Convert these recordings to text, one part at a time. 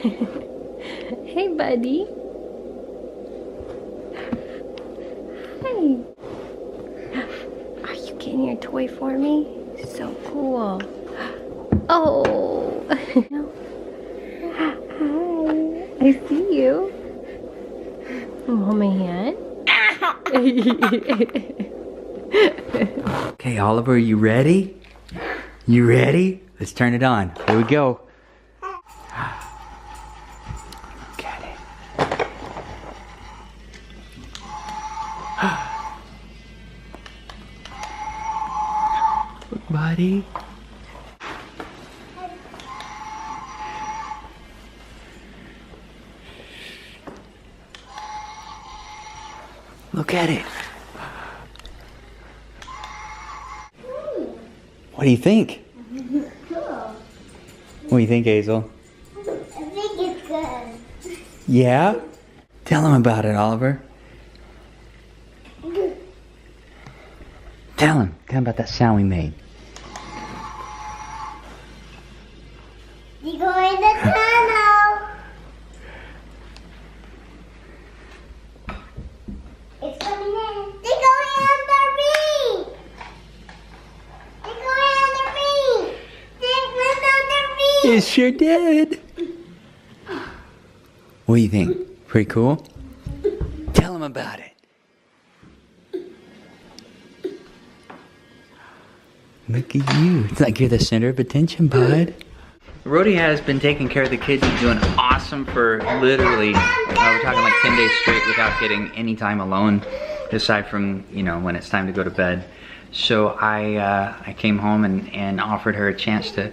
Hey, buddy. Hey. Are you getting your toy for me? So cool. Oh. Hi. I see you. Hold my hand. Okay, Oliver, you ready? You ready? Let's turn it on. Here we go. Look at it. Look, buddy. Look at it. What do you think? Cool. What do you think, Hazel? I think it's good. Yeah? Tell him about it, Oliver. Tell him about that sound we made. You go in the tunnel. It's coming in. They go under me. They go under me. They went under me. It sure did. What do you think? Pretty cool? Tell him about it. Look at you. It's like you're the center of attention, bud. Rhodey has been taking care of the kids and doing awesome for literally, we're talking like 10 days straight without getting any time alone, aside from, you know, when it's time to go to bed. So I came home and offered her a chance to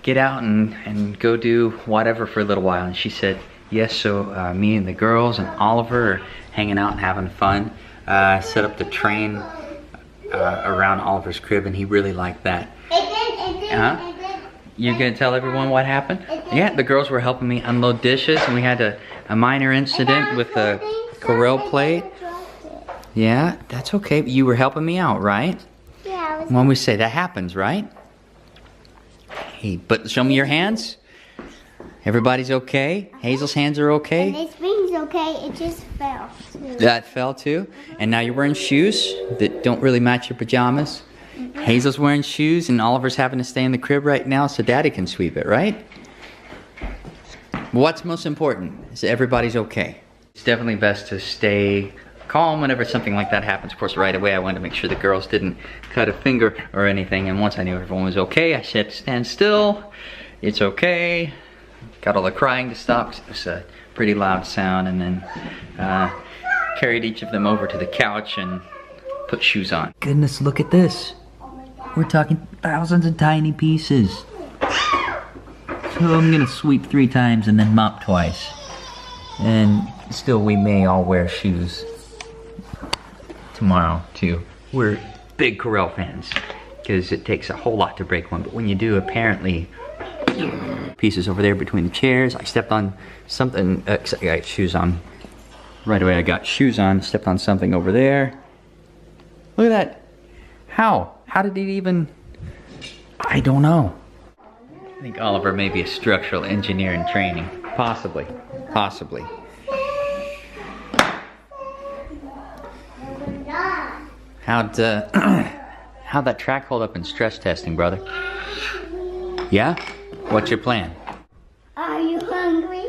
get out and go do whatever for a little while. And she said yes, so me and the girls and Oliver are hanging out and having fun. Set up the train around Oliver's crib, and he really liked that. You gonna tell everyone what happened? Yeah, the girls were helping me unload dishes, and we had a minor incident with the Corel plate. Yeah, that's okay. You were helping me out, right? Yeah. When we say that happens, right? Hey, but show me your hands. Everybody's okay? Hazel's hands are okay? And this ring's okay. It just fell. That fell too? And now you're wearing shoes that don't really match your pajamas? Hazel's wearing shoes and Oliver's having to stay in the crib right now so Daddy can sweep it, right? What's most important is that everybody's okay. It's definitely best to stay calm whenever something like that happens. Of course, right away I wanted to make sure the girls didn't cut a finger or anything, and once I knew everyone was okay, I said stand still, it's okay. Got all the crying to stop because it was a pretty loud sound, and then carried each of them over to the couch and put shoes on. Goodness, look at this. We're talking thousands of tiny pieces. So I'm gonna sweep 3 times and then mop twice. And still we may all wear shoes tomorrow too. We're big Corel fans because it takes a whole lot to break one, but when you do, apparently pieces over there between the chairs. I stepped on something, I got shoes on. Right away I got shoes on, stepped on something over there. Look at that. How? How did it even, I don't know. I think Oliver may be a structural engineer in training. Possibly, possibly. How'd that track hold up in stress testing, brother? Yeah? What's your plan? Are you hungry?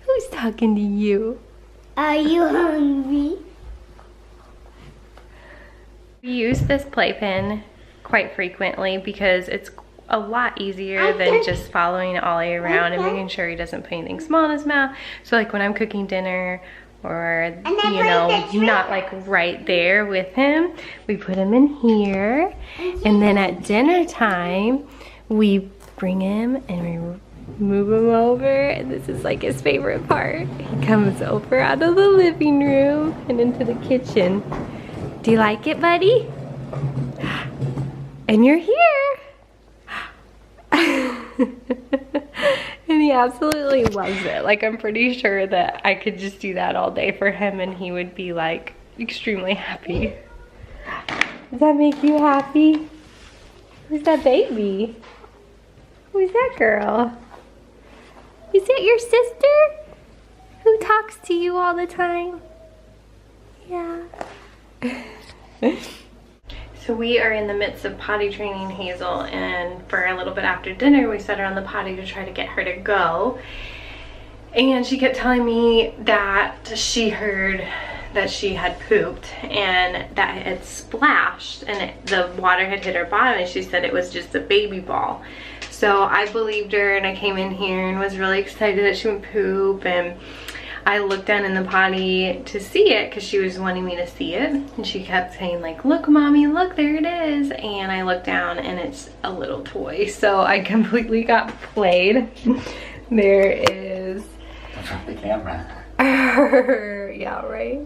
Who's talking to you? Are you hungry? We use this playpen quite frequently because it's a lot easier than just following Ollie around and making sure he doesn't put anything small in his mouth. So like when I'm cooking dinner or, you know, not like right there with him, we put him in here. And then at dinner time, we bring him and we move him over. And this is like his favorite part. He comes over out of the living room and into the kitchen. Do you like it, buddy? And you're here. And he absolutely loves it. Like, I'm pretty sure that I could just do that all day for him and he would be like extremely happy. Does that make you happy? Who's that baby? Who's that girl? Is that your sister? Who talks to you all the time? Yeah. So we are in the midst of potty training Hazel, and for a little bit after dinner we set her on the potty to try to get her to go. And she kept telling me that she heard that she had pooped and that it had splashed and the water had hit her bottom, and she said it was just a baby ball. So I believed her and I came in here and was really excited that she would poop, and I looked down in the potty to see it because she was wanting me to see it, and she kept saying like, look mommy, look, there it is. And I looked down and it's a little toy, so I completely got played. There is the camera. Yeah, right.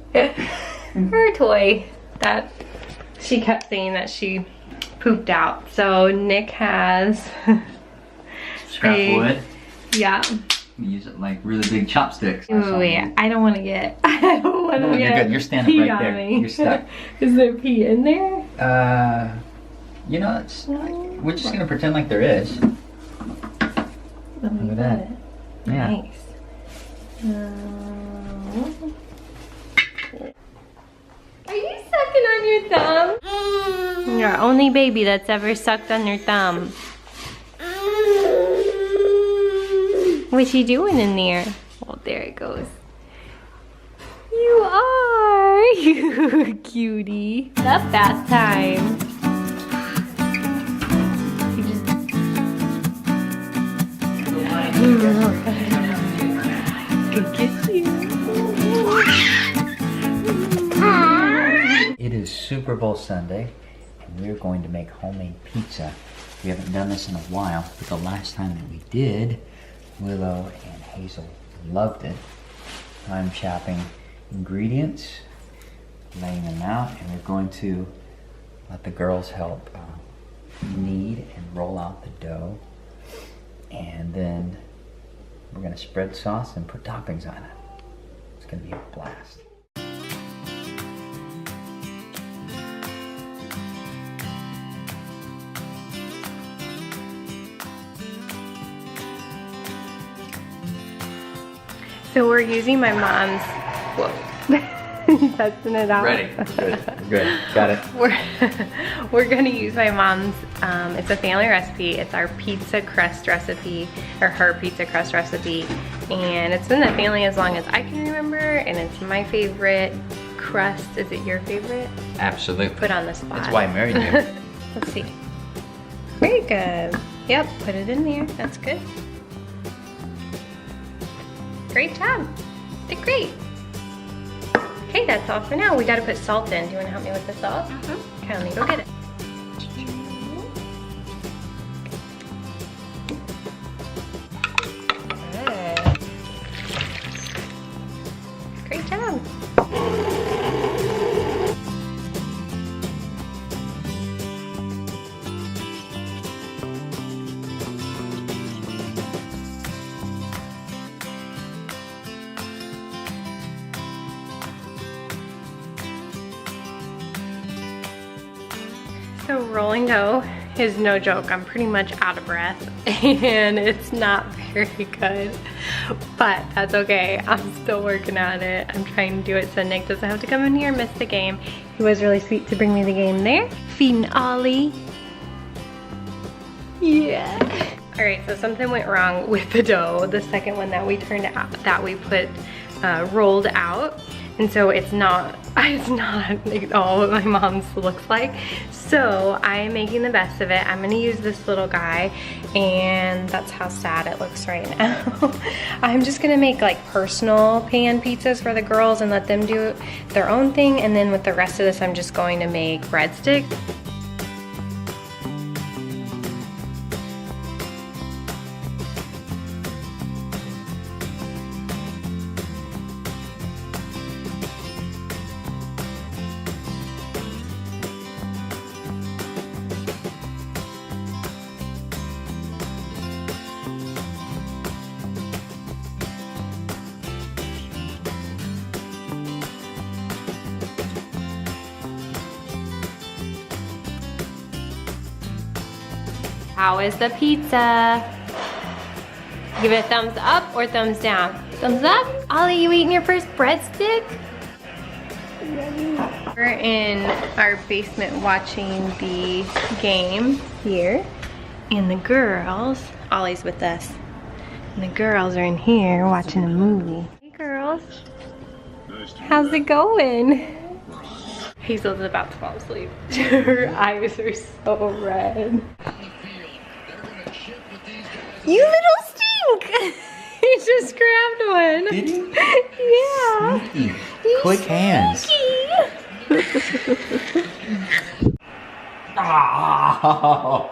Her toy that she kept saying that she pooped out. So Nick has Scrap wood. Yeah. Use it like really big chopsticks. Oh yeah, I don't want to get. I don't want to No, get. you're good. You're standing pee right on there. me. You're stuck. Is there pee in there? You know, it's. We're just gonna pretend like there is. Look at that. Yeah. Nice. Are you sucking on your thumb? You're our only baby that's ever sucked on your thumb. What's she doing in there? Oh, there it goes. You are, you cutie. The bath time. You just... Good kiss you. It is Super Bowl Sunday, and we're going to make homemade pizza. We haven't done this in a while, but the last time that we did, Willow and Hazel loved it. I'm chopping ingredients, laying them out, and we're going to let the girls help knead and roll out the dough. And then we're gonna spread sauce and put toppings on it. It's gonna be a blast. So we're using my mom's, whoa, testing it out. Ready, good, got it. We're gonna use my mom's, it's a family recipe. It's our pizza crust recipe, or her pizza crust recipe. And it's been the family as long as I can remember, and it's my favorite crust. Is it your favorite? Absolutely. Put on the spot. That's why I married you. Let's see. Very good. Yep, put it in there, that's good. Great job. Did great. Okay, that's all for now. We gotta put salt in. Do you wanna help me with the salt? Mm-hmm. Okay, let me go get it. Good. Great job. So rolling dough is no joke. I'm pretty much out of breath and it's not very good, but that's okay. I'm still working on it. I'm trying to do it so Nick doesn't have to come in here and miss the game. He was really sweet to bring me the game there. Feeding Ollie. Yeah. All right, so something went wrong with the dough. The second one that we turned out, that we put rolled out. And so it's not like all what my mom's looks like. So I'm making the best of it. I'm gonna use this little guy, and that's how sad it looks right now. I'm just gonna make like personal pan pizzas for the girls and let them do their own thing. And then with the rest of this, I'm just going to make breadsticks. How is the pizza? Give it a thumbs up or thumbs down. Thumbs up? Ollie, you eating your first breadstick? We're in our basement watching the game here. And the girls, Ollie's with us. And the girls are in here watching a movie. Hey girls. How's it going? Hazel's about to fall asleep. Her eyes are so red. You little stink! He just grabbed one. Did he? Yeah. Sneaky. Quick hands. Oh.